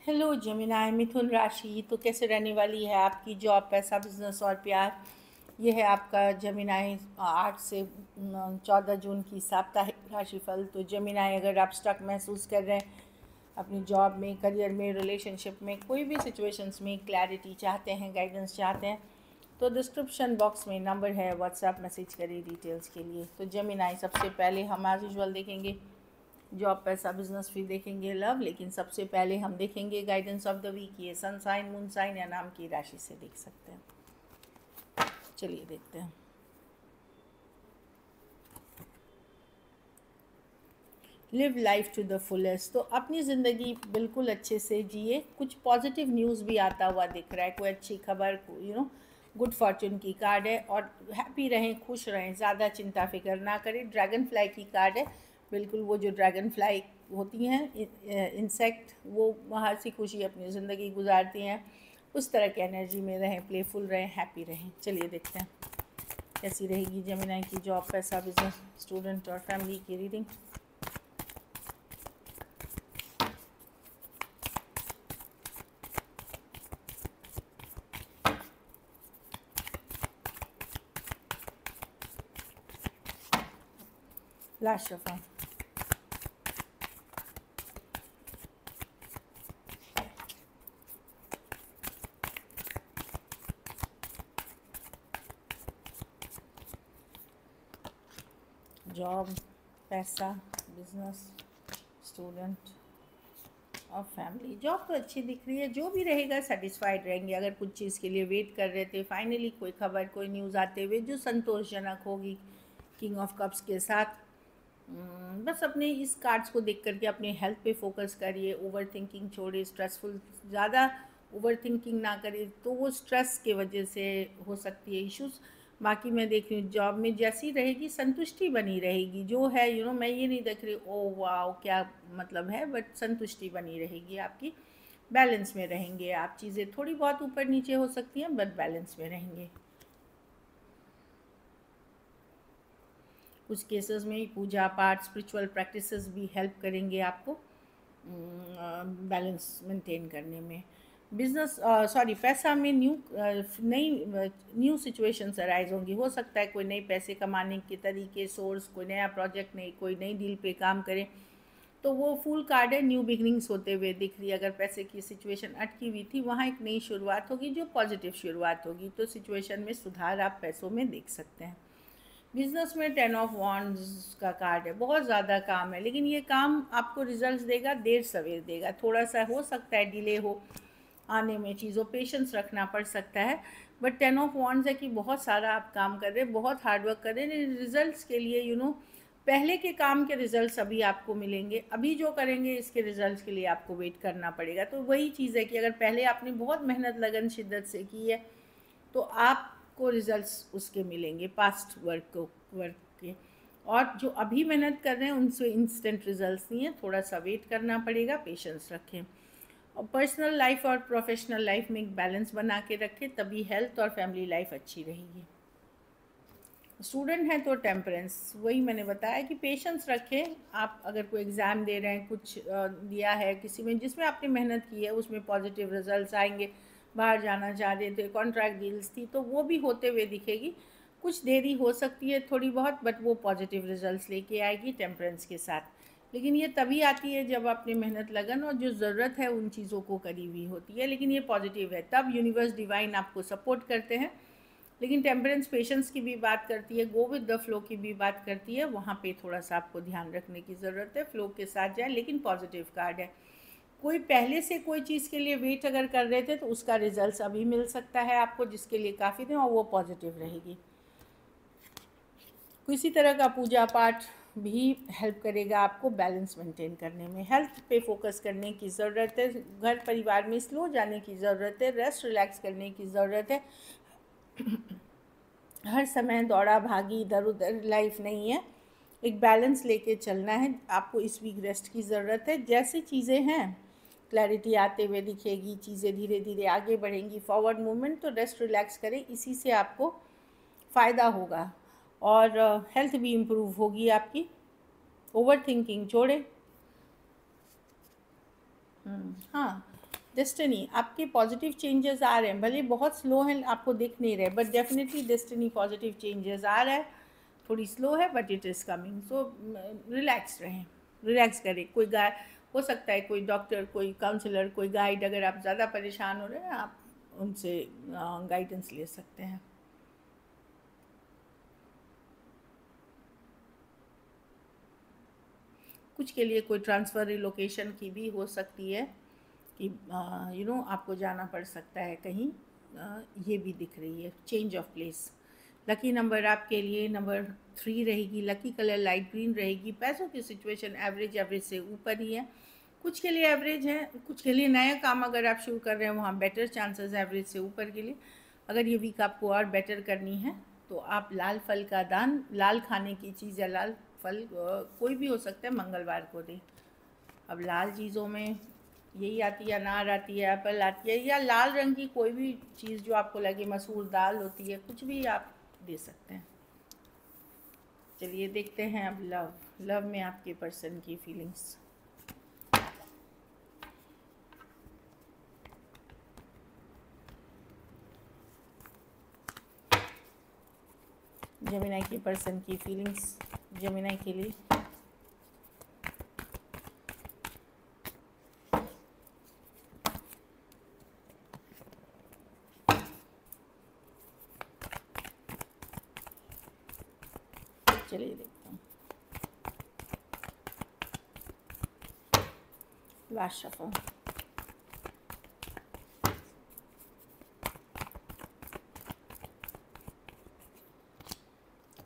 Hello Gemini मिथुन राशि। तो कैसे रहने वाली है आपकी जॉब, पैसा, बिजनेस और प्यार। ये है आपका जेमिनाई 8 से 14 जून की साप्ताहिक राशिफल। तो जेमिनाई, अगर आप स्टक महसूस कर रहे हैं अपनी जॉब में, करियर में, रिलेशनशिप में, कोई भी सिचुएशंस में क्लैरिटी चाहते हैं, गाइडेंस चाहते हैं, तो डिस्क्रिप्शन बॉक्स में नंबर है, व्हाट्सएप मैसेज करिए डिटेल्स के लिए। तो जेमिनाई, सबसे पहले हम एज यूजुअल देखेंगे जॉब, पैसा, बिजनेस, फिर देखेंगे लव, लेकिन सबसे पहले हम देखेंगे गाइडेंस ऑफ द वीक। ये सन साइन, मून साइन या नाम की राशि से देख सकते हैं। चलिए देखते हैं। Live life to the fullest. तो अपनी ज़िंदगी बिल्कुल अच्छे से जिए। कुछ पॉजिटिव न्यूज़ भी आता हुआ दिख रहा है, कोई अच्छी खबर, गुड फॉर्चून की कार्ड है। और हैप्पी रहें, खुश रहें, ज़्यादा चिंता फिक्र ना करें। ड्रैगन फ्लाई की कार्ड है, बिल्कुल वो जो ड्रैगन फ्लाई होती हैं इंसेक्ट, वो हंसी खुशी अपनी ज़िंदगी गुजारती हैं। उस तरह की एनर्जी में रहें, प्लेफुल रहें, हैप्पी रहें। चलिए देखते हैं कैसी रहेगी जेमिनाई की जॉब, पैसा, बिजनेस, स्टूडेंट और फैमिली की रीडिंग। लास्ट शफा। जॉब, पैसा, बिजनेस, स्टूडेंट और फैमिली। जॉब तो अच्छी दिख रही है, जो भी रहेगा सेटिस्फाइड रहेंगे। अगर कुछ चीज़ के लिए वेट कर रहे थे, फाइनली कोई खबर, कोई न्यूज़ आते हुए जो संतोषजनक होगी, किंग ऑफ कप्स के साथ। बस अपने इस कार्ड्स को देख करके अपने हेल्थ पे फोकस करिए, ओवर थिंकिंग छोड़िए, स्ट्रेसफुल ज़्यादा ओवर थिंकिंग ना करिए, तो वो स्ट्रेस के वजह से हो सकती है इश्यूज़। बाकी मैं देख रही हूँ जॉब में जैसी रहेगी संतुष्टि बनी रहेगी, जो है मैं ये नहीं देख रही ओ वाओ क्या मतलब है, बट संतुष्टि बनी रहेगी आपकी। बैलेंस में रहेंगे आप, चीज़ें थोड़ी बहुत ऊपर नीचे हो सकती हैं बट बैलेंस में रहेंगे। कुछ केसेस में पूजा पाठ, स्पिरिचुअल प्रैक्टिसेस भी हेल्प करेंगे आपको बैलेंस मेंटेन करने में। बिजनेस सॉरी पैसा में नई न्यू सिचुएशंस अराइज होंगी। हो सकता है कोई नए पैसे कमाने के तरीके, सोर्स, कोई नया प्रोजेक्ट, नहीं कोई नई डील पे काम करें, तो वो फुल कार्ड है, न्यू बिगनिंग्स होते हुए दिख रही है। अगर पैसे की सिचुएशन अटकी हुई थी, वहाँ एक नई शुरुआत होगी जो पॉजिटिव शुरुआत होगी, तो सिचुएशन में सुधार आप पैसों में देख सकते हैं। बिजनेस में 10 ऑफ वॉन्ड्स का कार्ड है, बहुत ज़्यादा काम है, लेकिन ये काम आपको रिजल्ट्स देगा, देर सवेर देगा। थोड़ा सा हो सकता है डिले हो आने में, चीज़ों पेशेंस रखना पड़ सकता है। बट 10 ऑफ वॉन्ड्स है कि बहुत सारा आप काम कर रहे हैं, बहुत हार्डवर्क कर रहे हैं रिजल्ट्स के लिए। पहले के काम के रिजल्ट्स अभी आपको मिलेंगे, अभी जो करेंगे इसके रिजल्ट्स के लिए आपको वेट करना पड़ेगा। तो वही चीज़ है कि अगर पहले आपने बहुत मेहनत लगन शिद्दत से की है, तो आपको रिजल्ट्स उसके मिलेंगे, पास्ट वर्क के। और जो अभी मेहनत कर रहे हैं उनसे इंस्टेंट रिजल्ट्स नहीं है, थोड़ा सा वेट करना पड़ेगा, पेशेंस रखें। और पर्सनल लाइफ और प्रोफेशनल लाइफ में एक बैलेंस बना के रखें, तभी हेल्थ और फैमिली लाइफ अच्छी रहेगी। स्टूडेंट हैं तो टेम्परेंस, वही मैंने बताया कि पेशेंस रखें। आप अगर कोई एग्ज़ाम दे रहे हैं, कुछ दिया है किसी में जिसमें आपने मेहनत की है, उसमें पॉजिटिव रिजल्ट्स आएंगे। बाहर जाना चाह रहे थे, कॉन्ट्रैक्ट डील्स थी, तो वो भी होते हुए दिखेगी। कुछ देरी हो सकती है थोड़ी बहुत, बट वो पॉजिटिव रिजल्ट्स लेके आएगी टेम्परेंस के साथ। लेकिन ये तभी आती है जब आपने मेहनत लगन और जो ज़रूरत है उन चीज़ों को करी हुई होती है, लेकिन ये पॉजिटिव है, तब यूनिवर्स डिवाइन आपको सपोर्ट करते हैं। लेकिन टेम्परेंस पेशेंस की भी बात करती है, गो विद द फ्लो की भी बात करती है, वहाँ पे थोड़ा सा आपको ध्यान रखने की ज़रूरत है। फ्लो के साथ जाए, लेकिन पॉजिटिव कार्ड है। कोई पहले से कोई चीज़ के लिए वेट अगर कर रहे थे, तो उसका रिजल्ट अभी मिल सकता है आपको, जिसके लिए काफ़ी थे, और वो पॉजिटिव रहेगी। किसी तरह का पूजा पाठ भी हेल्प करेगा आपको बैलेंस मेंटेन करने में। हेल्थ पे फोकस करने की ज़रूरत है, घर परिवार में स्लो जाने की ज़रूरत है, रेस्ट रिलैक्स करने की ज़रूरत है। हर समय दौड़ा भागी इधर उधर लाइफ नहीं है, एक बैलेंस लेके चलना है आपको। इस वीक रेस्ट की ज़रूरत है। जैसी चीज़ें हैं क्लैरिटी आते हुए दिखेगी, चीज़ें धीरे धीरे आगे बढ़ेंगी, फॉरवर्ड मूवमेंट, तो रेस्ट रिलैक्स करें, इसी से आपको फ़ायदा होगा और हेल्थ भी इम्प्रूव होगी आपकी। ओवर थिंकिंग छोड़े। हाँ, डेस्टिनी, आपके पॉजिटिव चेंजेस आ रहे हैं, भले बहुत स्लो हैं, आपको दिख नहीं रहे, but definitely destiny positive changes आ रहा है। थोड़ी स्लो है but it is coming. So relax रहें, रिलैक्स करें। कोई हो सकता है कोई डॉक्टर, कोई काउंसलर, कोई गाइड, अगर आप ज़्यादा परेशान हो रहे हैं आप उनसे गाइडेंस ले सकते हैं। कुछ के लिए कोई ट्रांसफ़र रिलोकेशन की भी हो सकती है कि आपको जाना पड़ सकता है कहीं, ये भी दिख रही है, change of place. Lucky number आपके लिए नंबर 3 रहेगी। लकी कलर लाइट ग्रीन रहेगी। पैसों की सिचुएशन एवरेज से ऊपर ही है। कुछ के लिए एवरेज है, कुछ के लिए नया काम अगर आप शुरू कर रहे हैं वहाँ बेटर चांसेस एवरेज से ऊपर के लिए। अगर ये वीक आपको और बेटर करनी है तो आप लाल फल का दान, लाल खाने की चीज़ या लाल फल कोई भी हो सकता है, मंगलवार को दें। अब लाल चीज़ों में यही आती है, अनार आती है, एप्पल आती है, या लाल रंग की कोई भी चीज़ जो आपको लगे, मसूर दाल होती है, कुछ भी आप दे सकते हैं। चलिए देखते हैं अब लव में आपके पर्सन की फीलिंग्स। जेमिनी के पर्सन की फीलिंग्स जेमिनी के लिए। चलिए देखते हैं last shuffle.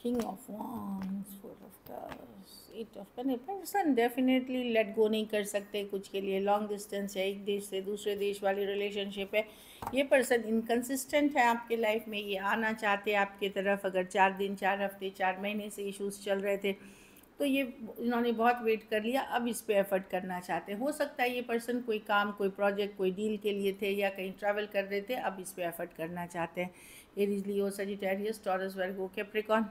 King of wands, 4 of cups, 8 of pentacles. Person definitely let go नहीं कर सकते। कुछ के लिए लॉन्ग डिस्टेंस है, एक देश से दूसरे देश वाली रिलेशनशिप है। ये पर्सन इनकंसिस्टेंट है आपके लाइफ में। ये आना चाहते हैं आपकी तरफ। अगर 4 दिन, 4 हफ्ते, 4 महीने से इश्यूज चल रहे थे तो ये इन्होंने बहुत वेट कर लिया, अब इस पे एफर्ट करना चाहते हैं। हो सकता है ये पर्सन कोई काम, कोई प्रोजेक्ट, कोई डील के लिए थे या कहीं ट्रैवल कर रहे थे, अब इस पे एफर्ट करना चाहते हैं। एरीज, लियो, सजिटेरियस, टॉरस, वर्गो, कैप्रिकॉर्न,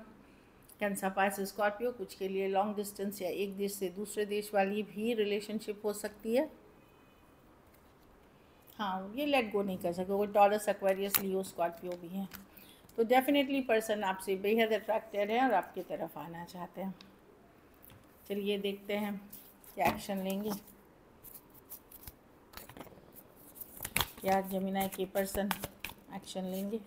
कैंसर, पाइसेस, स्कॉर्पियो। कुछ के लिए लॉन्ग डिस्टेंस या एक देश से दूसरे देश वाली भी रिलेशनशिप हो सकती है। हाँ, ये लेट गो नहीं कर सकते। वो टॉरस, एक्वेरियस, लियो, स्कॉर्पियो भी हैं। तो डेफिनेटली पर्सन आपसे बेहद अट्रैक्टेड है और आपकी तरफ आना चाहते हैं। चलिए देखते हैं क्या एक्शन लेंगे, क्या जेमिनी के पर्सन एक्शन लेंगे।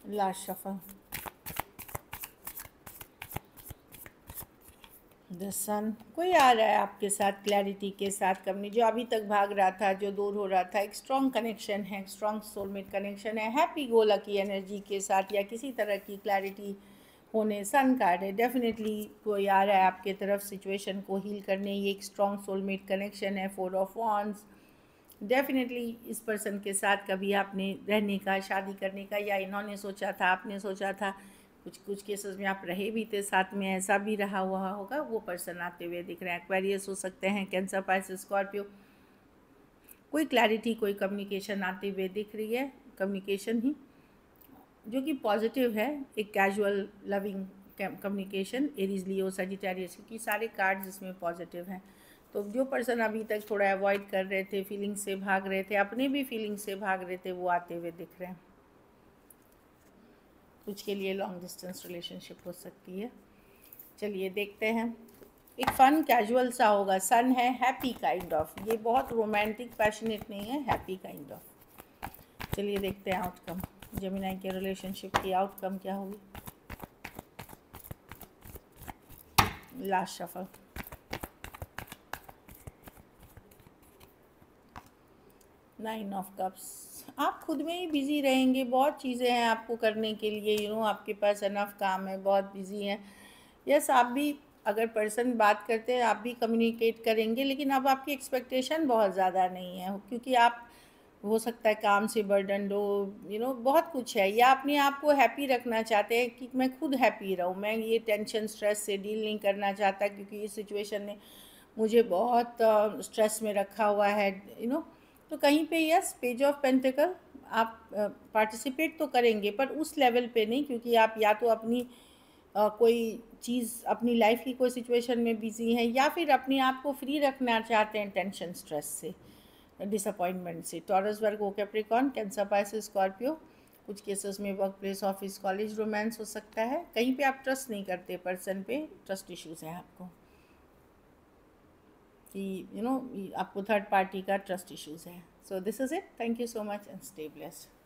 लास्ट शफल, द सन। कोई आ रहा है आपके साथ क्लैरिटी के साथ, कंपनी जो अभी तक भाग रहा था, जो दूर हो रहा था। एक स्ट्रॉन्ग कनेक्शन है, स्ट्रॉन्ग सोलमेट कनेक्शन है, हैप्पी गो लकी एनर्जी के साथ, या किसी तरह की क्लैरिटी होने। सन कार्ड है, डेफिनेटली कोई आ रहा है आपके तरफ सिचुएशन को हील करने। ये एक स्ट्रॉन्ग सोलमेट कनेक्शन है। 4 ऑफ वांड्स, डेफिनेटली इस पर्सन के साथ कभी आपने रहने का, शादी करने का, या इन्होंने सोचा था, आपने सोचा था। कुछ केसेस में आप रहे भी थे साथ में, ऐसा भी रहा हुआ होगा। वो पर्सन आते हुए दिख रहे हैं। एक्वेरियस हो सकते हैं, कैंसर, पाइसेस, स्कॉर्पियो। कोई क्लैरिटी, कोई कम्युनिकेशन आते हुए दिख रही है। कम्युनिकेशन ही जो कि पॉजिटिव है, एक कैजुअल लविंग कम्युनिकेशन। एरीज, लियो, सजिटेरियस, क्योंकि सारे कार्ड्स इसमें पॉजिटिव हैं। तो जो पर्सन अभी तक थोड़ा अवॉइड कर रहे थे, फीलिंग्स से भाग रहे थे, अपने भी फीलिंग्स से भाग रहे थे, वो आते हुए दिख रहे हैं। कुछ के लिए लॉन्ग डिस्टेंस रिलेशनशिप हो सकती है। चलिए देखते हैं। एक फ़न कैजुअल सा होगा। सन है, हैप्पी काइंड ऑफ। ये बहुत रोमांटिक पैशनेट नहीं है, हैप्पी काइंड ऑफ। चलिए देखते हैं आउटकम, जेमिनी के रिलेशनशिप की आउटकम क्या होगी। Last shuffle, nine of cups. आप खुद में ही बिज़ी रहेंगे, बहुत चीज़ें हैं आपको करने के लिए। आपके पास अनफ काम है, बहुत बिज़ी हैं। यस, आप भी अगर पर्सन बात करते हैं, आप भी कम्युनिकेट करेंगे, लेकिन अब आपकी एक्सपेक्टेशन बहुत ज़्यादा नहीं है, क्योंकि आप हो सकता है काम से बर्डन हो, बहुत कुछ है, या अपने आप को हैप्पी रखना चाहते हैं कि मैं खुद हैप्पी रहूँ, मैं ये टेंशन, स्ट्रेस से डील नहीं करना चाहता, क्योंकि इस सिचुएशन ने मुझे बहुत स्ट्रेस में रखा हुआ है। तो कहीं पे यस, पेज ऑफ पेंटिकल आप पार्टिसिपेट तो करेंगे पर उस लेवल पे नहीं, क्योंकि आप या तो अपनी कोई चीज़, अपनी लाइफ की कोई सिचुएशन में बिजी हैं, या फिर अपने आप को फ्री रखना चाहते हैं टेंशन, स्ट्रेस से, डिसअपॉइंटमेंट से। टॉरस, वर्गो, कैप्रिकॉर्न, कैंसर, पाइसेस, स्कॉर्पियो। कुछ केसेस में work place, office, college romance हो सकता है। कहीं पे आप ट्रस्ट नहीं करते पर्सन पे, ट्रस्ट इश्यूज हैं आपको, कि आपको थर्ड पार्टी का ट्रस्ट इश्यूज है। So this is it, thank you so much and stay blessed.